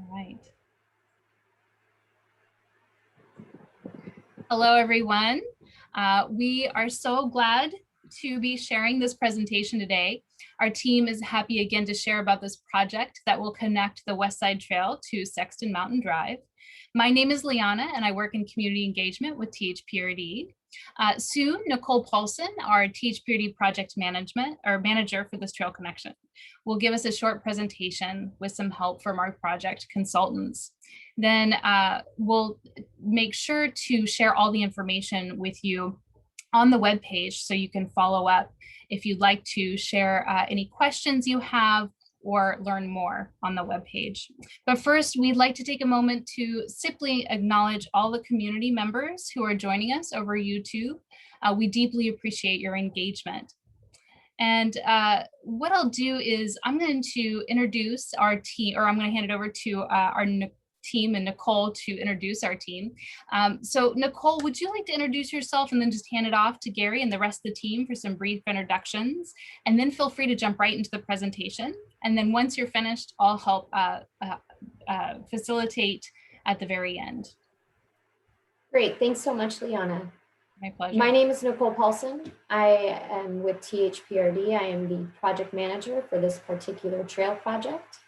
All right. Hello, everyone. We are so glad to be sharing this presentation today. Our team is happy again to share about this project that will connect the Westside Trail to Sexton Mountain Drive. My name is Liana, and I work in community engagement with THPRD. Soon, Nicole Paulson, our THPRD project manager for this trail connection, will give us a short presentation with some help from our project consultants. Then we'll make sure to share all the information with you on the webpage so you can follow up if you'd like to share any questions you have or learn more on the webpage. But first, we'd like to take a moment to simply acknowledge all the community members who are joining us over YouTube. We deeply appreciate your engagement. And what I'll do is I'm going to introduce our team, or I'm going to hand it over to our team and Nicole to introduce our team. So Nicole, would you like to introduce yourself and then just hand it off to Gary and the rest of the team for some brief introductions? And then feel free to jump right into the presentation. And then once you're finished, I'll help facilitate at the very end. Great, thanks so much, Liana. My pleasure. My name is Nicole Paulson. I am with THPRD. I am the project manager for this particular trail project.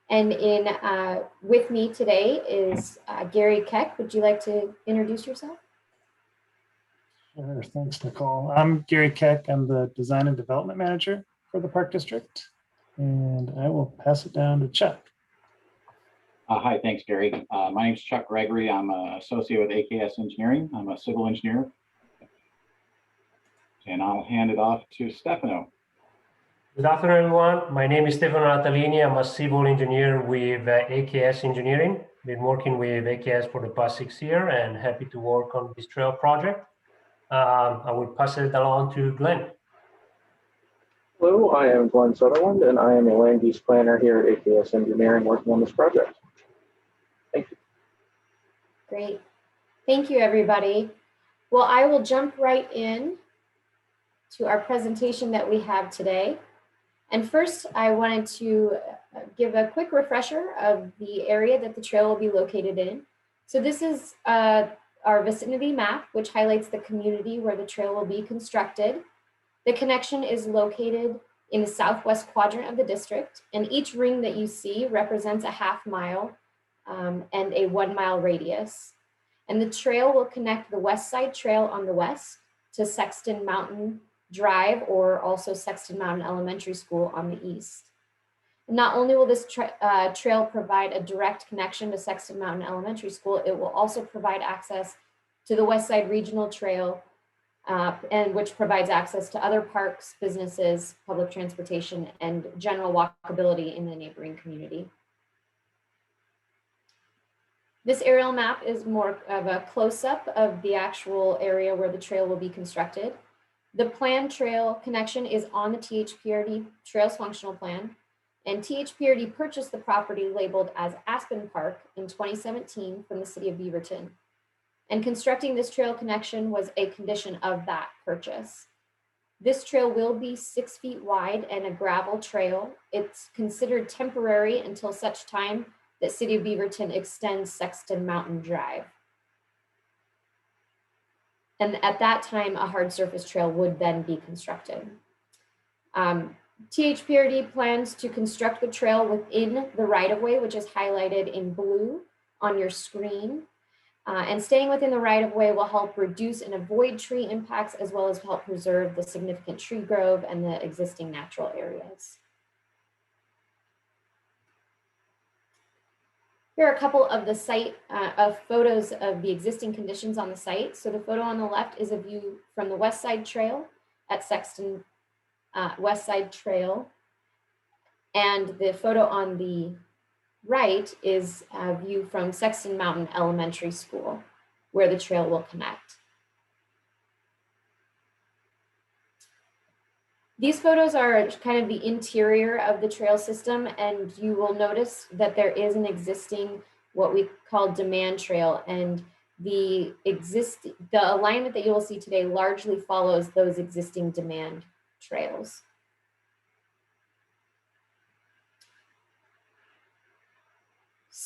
And with me today is Gary Keck. Would you like to introduce yourself? Sure, thanks, Nicole. I'm Gary Keck. I'm the design and development manager for the Park District. And I will pass it down to Chuck. Hi, thanks, Gary. My name is Chuck Gregory. I'm an associate with AKS Engineering. I'm a civil engineer. And I'll hand it off to Stefano. Good afternoon, everyone. My name is Stefano Natalini. I'm a civil engineer with AKS Engineering. Been working with AKS for the past 6 years and happy to work on this trail project. I will pass it along to Glenn. Hello, I am Glenn Sutherland, and I am a land use planner here at AKS Engineering working on this project. Thank you. Great. Thank you, everybody. Well, I will jump right in to our presentation that we have today. And first, I wanted to give a quick refresher of the area that the trail will be located in. So this is our vicinity map, which highlights the community where the trail will be constructed. The connection is located in the southwest quadrant of the district, and each ring that you see represents a half mile and a 1 mile radius. And the trail will connect the Westside Trail on the west to Sexton Mountain Drive, or also Sexton Mountain Elementary School on the east. Not only will this trail provide a direct connection to Sexton Mountain Elementary School, it will also provide access to the Westside Regional Trail, and which provides access to other parks, businesses, public transportation, and general walkability in the neighboring community. This aerial map is more of a close-up of the actual area where the trail will be constructed. The planned trail connection is on the THPRD Trails Functional Plan, and THPRD purchased the property labeled as Aspen Park in 2017 from the city of Beaverton. And constructing this trail connection was a condition of that purchase. This trail will be 6 feet wide and a gravel trail. It's considered temporary until such time that City of Beaverton extends Sexton Mountain Drive. And at that time, a hard surface trail would then be constructed. THPRD plans to construct the trail within the right-of-way, which is highlighted in blue on your screen. And staying within the right-of-way will help reduce and avoid tree impacts, as well as help preserve the significant tree grove and the existing natural areas. Here are a couple of the site of photos of the existing conditions on the site. So the photo on the left is a view from the Westside Trail at Sexton Westside Trail. And the photo on the right is a view from Sexton Mountain Elementary School, where the trail will connect. These photos are kind of the interior of the trail system, and you will notice that there is an existing, what we call demand trail, and the alignment that you will see today largely follows those existing demand trails.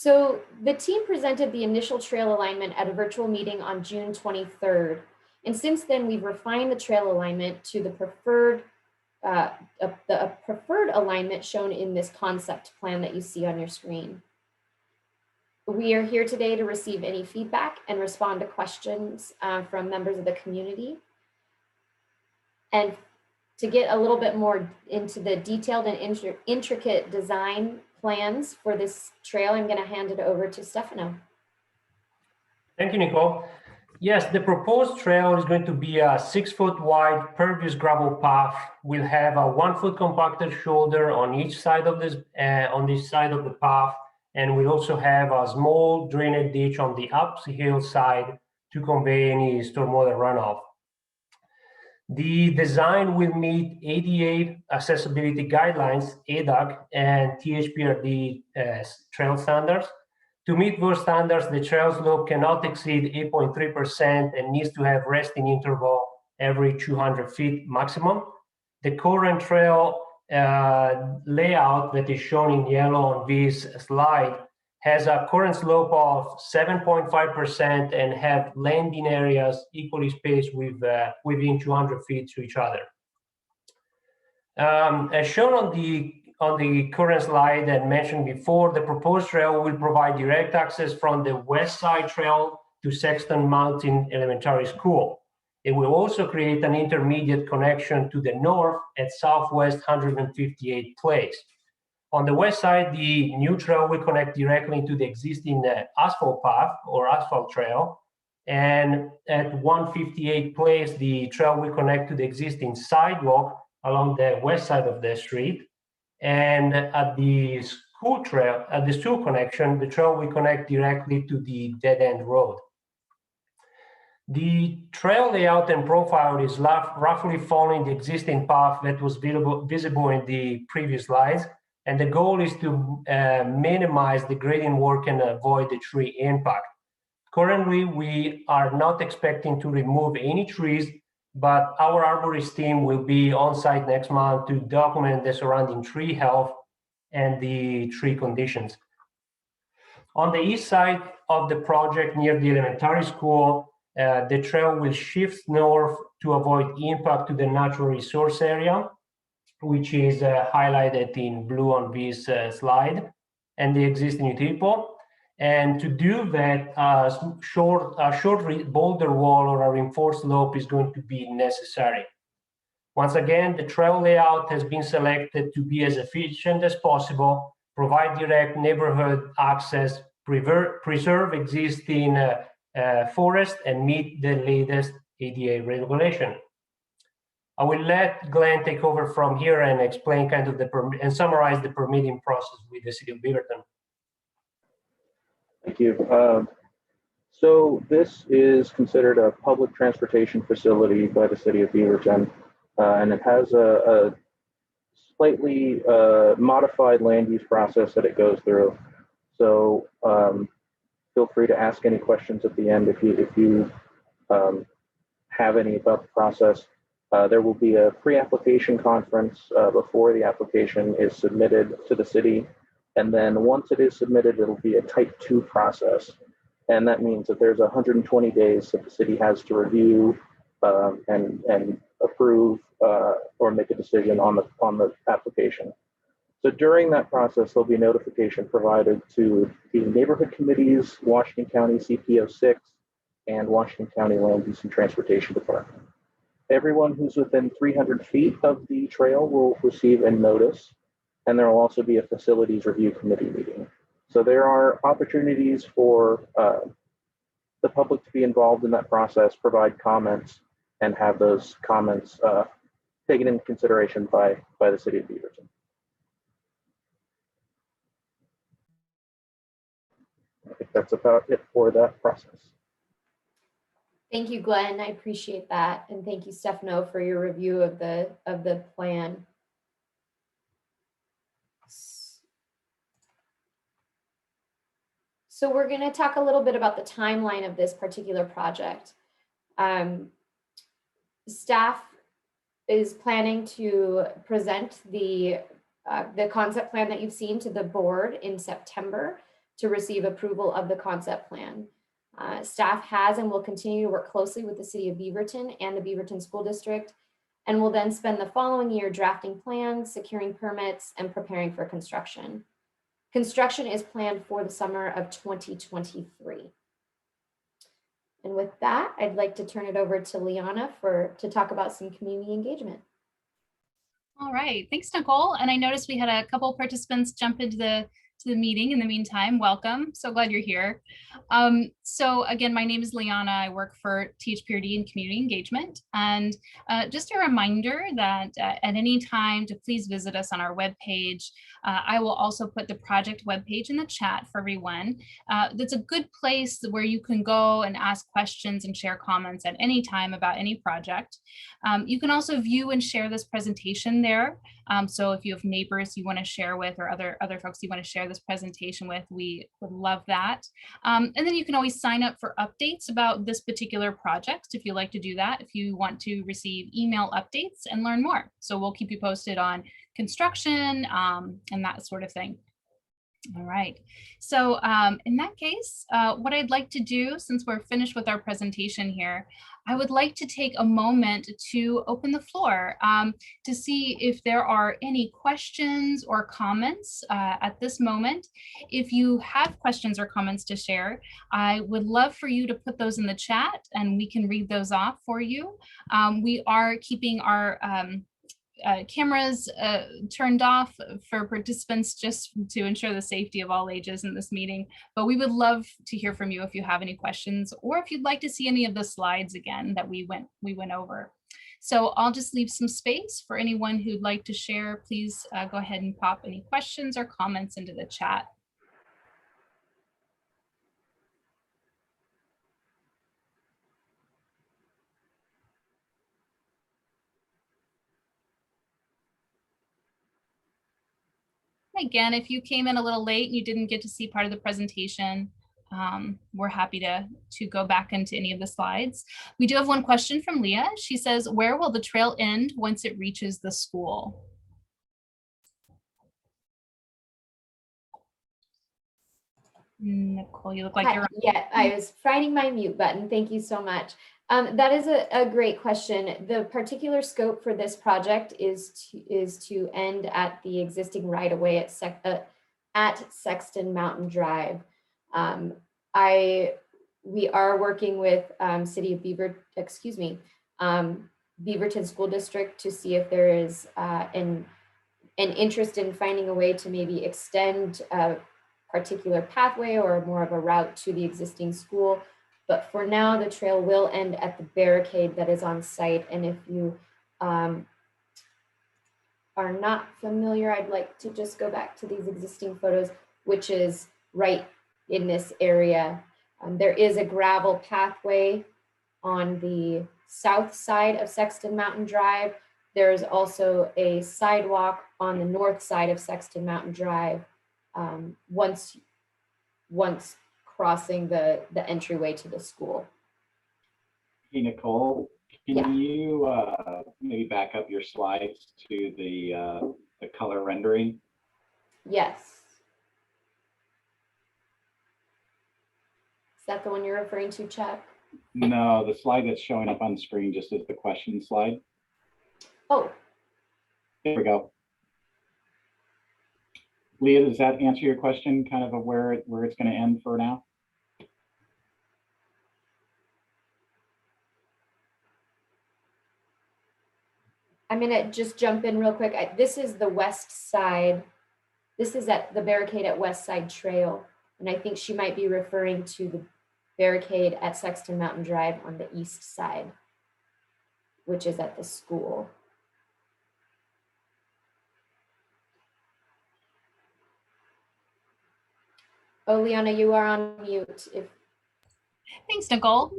So the team presented the initial trail alignment at a virtual meeting on June 23rd. And since then, we've refined the trail alignment to the preferred alignment shown in this concept plan that you see on your screen. We are here today to receive any feedback and respond to questions from members of the community. And to get a little bit more into the detailed and intricate design plans for this trail, I'm going to hand it over to Stefano. Thank you, Nicole. Yes, the proposed trail is going to be a 6-foot wide pervious gravel path. We'll have a 1-foot compacted shoulder on each side of this the path, and we'll also have a small drainage ditch on the uphill side to convey any stormwater runoff. The design will meet ADA accessibility guidelines, ADAG, and THPRD trail standards. To meet those standards, the trail slope cannot exceed 8.3% and needs to have resting interval every 200 feet maximum. The current trail layout that is shown in yellow on this slide has a current slope of 7.5% and have landing areas equally spaced within 200 feet to each other. As shown on the current slide and mentioned before, the proposed trail will provide direct access from the Westside Trail to Sexton Mountain Elementary School. It will also create an intermediate connection to the north at Southwest 158th Place. On the west side, the new trail will connect directly to the existing asphalt path or asphalt trail. And at 158th Place, the trail will connect to the existing sidewalk along the west side of the street. And at the school trail, at the school connection, the trail will connect directly to the dead-end road. The trail layout and profile is roughly following the existing path that was visible in the previous slides. And the goal is to minimize the grading work and avoid the tree impact. Currently, we are not expecting to remove any trees, but our arborist team will be on site next month to document the surrounding tree health and the tree conditions. On the east side of the project near the elementary school, the trail will shift north to avoid impact to the natural resource area, which is highlighted in blue on this slide, and the existing utility pole. And to do that, a short boulder wall or a reinforced slope is going to be necessary. Once again, the trail layout has been selected to be as efficient as possible, provide direct neighborhood access, preserve existing forest, and meet the latest ADA regulation. I will let Glenn take over from here and explain kind of and summarize the permitting process with the City of Beaverton. Thank you. So this is considered a public transportation facility by the City of Beaverton, and it has a slightly modified land use process that it goes through. So feel free to ask any questions at the end if you have any about the process. There will be a pre-application conference before the application is submitted to the city. And then once it is submitted, it'll be a type 2 process. And that means that there's 120 days that the city has to review and approve or make a decision on the application. So during that process, there'll be notification provided to the neighborhood committees, Washington County CPO6, and Washington County Land Use and Transportation Department. Everyone who's within 300 feet of the trail will receive a notice, and there will also be a facilities review committee meeting. So there are opportunities for the public to be involved in that process, provide comments, and have those comments taken into consideration by the City of Beaverton. I think that's about it for that process. Thank you, Glenn. I appreciate that. And thank you, Stefano, for your review of the plan. So we're going to talk a little bit about the timeline of this particular project. Staff is planning to present the concept plan that you've seen to the board in September. to receive approval of the concept plan. Staff has and will continue to work closely with the City of Beaverton and the Beaverton School District, and will then spend the following year drafting plans, securing permits, and preparing for construction. Construction is planned for the summer of 2023. And with that, I'd like to turn it over to Liana to talk about some community engagement. All right, thanks, Nicole. And I noticed we had a couple participants jump into the meeting in the meantime. Welcome, so glad you're here. So again, my name is Liana. I work for THPRD in community engagement. And just a reminder that at any time to please visit us on our webpage. I will also put the project webpage in the chat for everyone. That's a good place where you can go and ask questions and share comments at any time about any project. You can also view and share this presentation there. So if you have neighbors you want to share with, or other folks you want to share this presentation with, we would love that. And then you can always sign up for updates about this particular project if you like to do that, if you want to receive email updates and learn more. So we'll keep you posted on construction and that sort of thing. All right, so in that case, what I'd like to do, since we're finished with our presentation here, I would like to take a moment to open the floor to see if there are any questions or comments at this moment. If you have questions or comments to share, I would love for you to put those in the chat and we can read those off for you. We are keeping our cameras turned off for participants just to ensure the safety of all ages in this meeting. But we would love to hear from you if you have any questions, or if you'd like to see any of the slides again that we went over. So I'll just leave some space for anyone who'd like to share. Please go ahead and pop any questions or comments into the chat. Again, if you came in a little late and you didn't get to see part of the presentation, we're happy to go back into any of the slides. We do have one question from Leah. She says, where will the trail end once it reaches the school? Nicole, you look like you're on. Yeah, I was finding my mute button. Thank you so much. That is a great question. The particular scope for this project is to end at the existing right-of-way at Sexton Mountain Drive. We are working with City of Beaverton School District to see if there is an interest in finding a way to maybe extend a particular pathway or more of a route to the existing school. But for now, the trail will end at the barricade that is on site. And if you are not familiar, I'd like to just go back to these existing photos, which is right in this area. There is a gravel pathway on the south side of Sexton Mountain Drive. There's also a sidewalk on the north side of Sexton Mountain Drive once crossing the entryway to the school. Hey, Nicole, can you maybe back up your slides to the color rendering? Yes. Is that the one you're referring to, Chuck? No, the slide that's showing up on the screen just is the question slide. Oh. There we go. Leah, does that answer your question, kind of where it's going to end for now? I'm going to just jump in real quick. This is the west side. This is at the barricade at Westside Trail. And I think she might be referring to the barricade at Sexton Mountain Drive on the east side, which is at the school. Oh, Liana, you are on mute. Thanks, Nicole.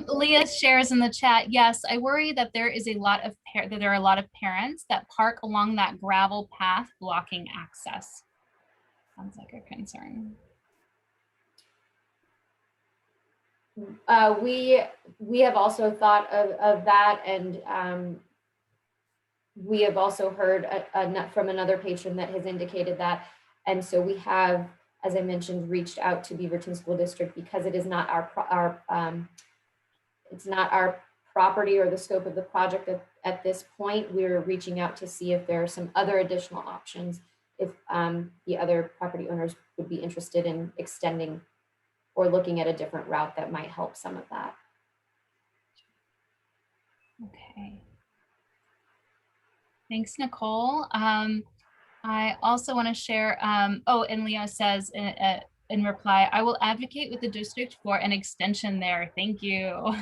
Leah shares in the chat, yes, I worry that there are a lot of parents that park along that gravel path blocking access. Sounds like a concern. We have also thought of that, and we have also heard from another patron that has indicated that, and so we have as I mentioned, reached out to Beaverton School District because it is not it's not our property or the scope of the project at this point. We're reaching out to see if there are some other additional options, if the other property owners would be interested in extending or looking at a different route that might help some of that. Okay. Thanks, Nicole. I also want to share, oh, and Leah says in reply, I will advocate with the district for an extension there. Thank you.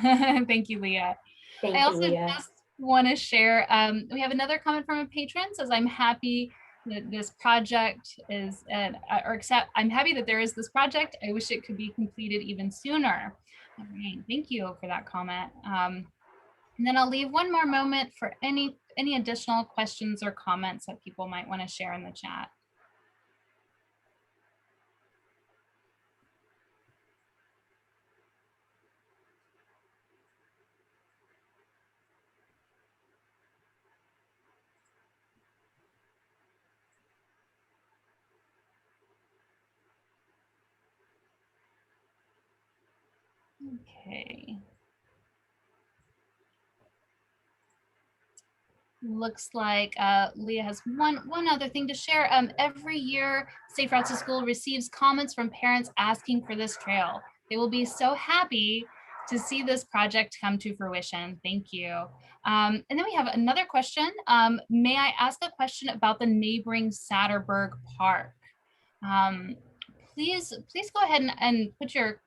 Thank you, Leah. Thank I you, also Leah. just want to share, we have another comment from a patron, says I'm happy that this project is, I'm happy that there is this project. I wish it could be completed even sooner. All right, thank you for that comment. And then I'll leave one more moment for any additional questions or comments that people might want to share in the chat. Okay. Looks like Leah has one other thing to share. Every year, Safe Routes to School receives comments from parents asking for this trail. They will be so happy to see this project come to fruition. Thank you. And then we have another question. May I ask a question about the neighboring Satterberg Park? Please go ahead and put your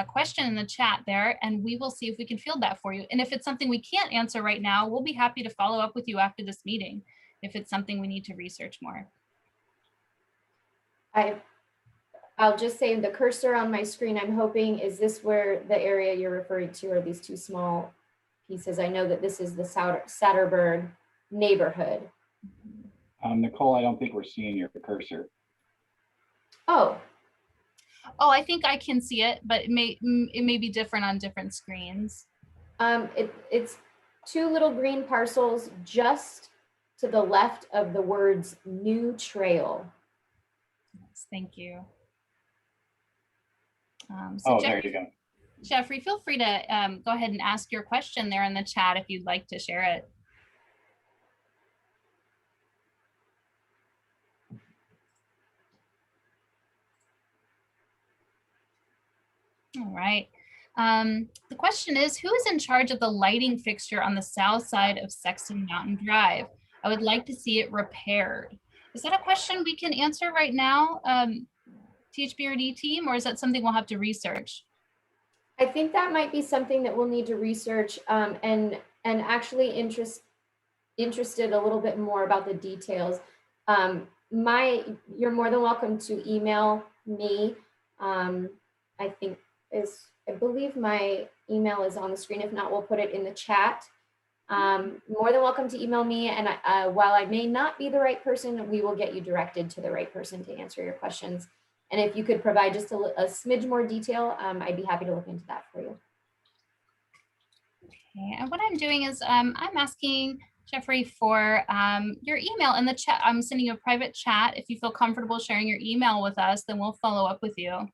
question in the chat there, and we will see if we can field that for you. And if it's something we can't answer right now, we'll be happy to follow up with you after this meeting if it's something we need to research more. I'll just say the cursor on my screen, I'm hoping, is this where the area you're referring to are these two small pieces? I know that this is the Satterberg neighborhood. Nicole, I don't think we're seeing your cursor. Oh, I think I can see it, but it may be different on different screens. it's two little green parcels just to the left of the words new trail. Yes, thank you. There you go. Jeffrey, feel free to go ahead and ask your question there in the chat if you'd like to share it. All right. The question is, who is in charge of the lighting fixture on the south side of Sexton Mountain Drive? I would like to see it repaired. Is that a question we can answer right now, THBRD team, or is that something we'll have to research? I think that might be something that we'll need to research and actually interested a little bit more about the details. You're more than welcome to email me. I believe my email is on the screen. If not, we'll put it in the chat. More than welcome to email me. And while I may not be the right person, we will get you directed to the right person to answer your questions. And if you could provide just a smidge more detail, I'd be happy to look into that for you. Okay, and what I'm doing is I'm asking Jeffrey for your email in the chat. I'm sending you a private chat. If you feel comfortable sharing your email with us, then we'll follow up with you.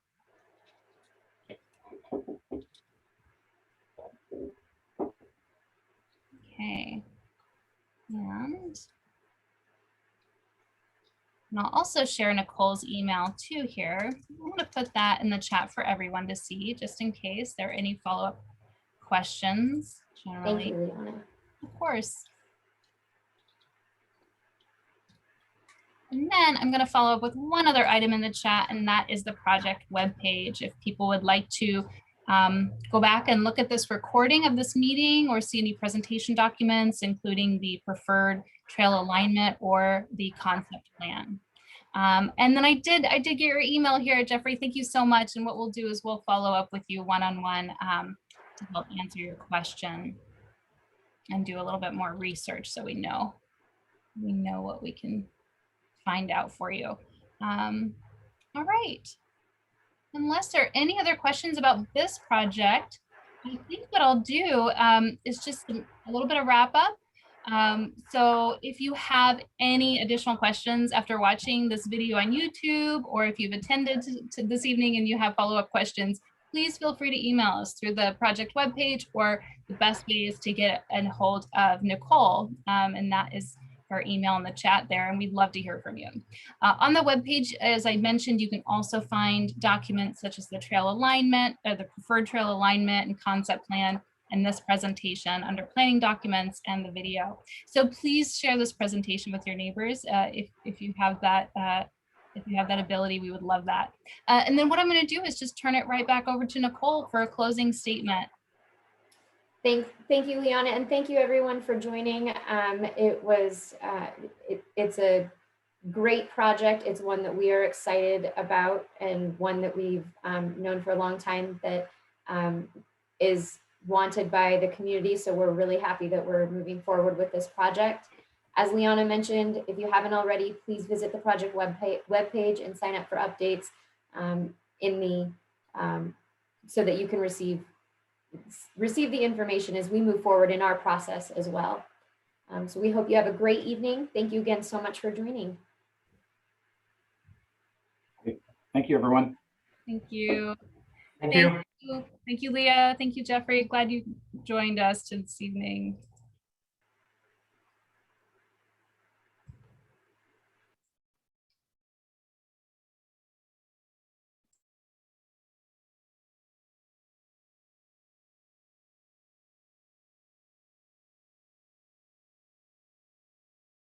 Okay, and I'll also share Nicole's email too here. I'm going to put that in the chat for everyone to see, just in case there are any follow-up questions. Generally, thank you, Liana. Of course. And then I'm going to follow up with one other item in the chat, and that is the project webpage. If people would like to go back and look at this recording of this meeting or see any presentation documents, including the preferred trail alignment or the concept plan. And then I did get your email here, Jeffrey. Thank you so much. And what we'll do is we'll follow up with you one-on-one to help answer your question and do a little bit more research so we know what we can find out for you. All right. Unless there are any other questions about this project, I think what I'll do is just a little bit of wrap up. So if you have any additional questions after watching this video on YouTube, or if you've attended to this evening and you have follow-up questions, please feel free to email us through the project webpage, or the best way is to get a hold of Nicole, and that is her email in the chat there, and we'd love to hear from you. On the webpage, as I mentioned, you can also find documents such as the trail alignment, the preferred trail alignment and concept plan, and this presentation under planning documents and the video. So please share this presentation with your neighbors if you have that. If you have that ability, we would love that. And then what I'm going to do is just turn it right back over to Nicole for a closing statement. Thank you, Liana, and thank you everyone for joining. It's a great project. It's one that we are excited about, and one that we've known for a long time that is wanted by the community. So we're really happy that we're moving forward with this project. As Liana mentioned, if you haven't already, please visit the project webpage and sign up for updates so that you can receive the information as we move forward in our process as well. So we hope you have a great evening. Thank you again so much for joining. Thank you, everyone. Thank you. Thank you. Thank you, Leah. Thank you, Jeffrey. Glad you joined us this evening.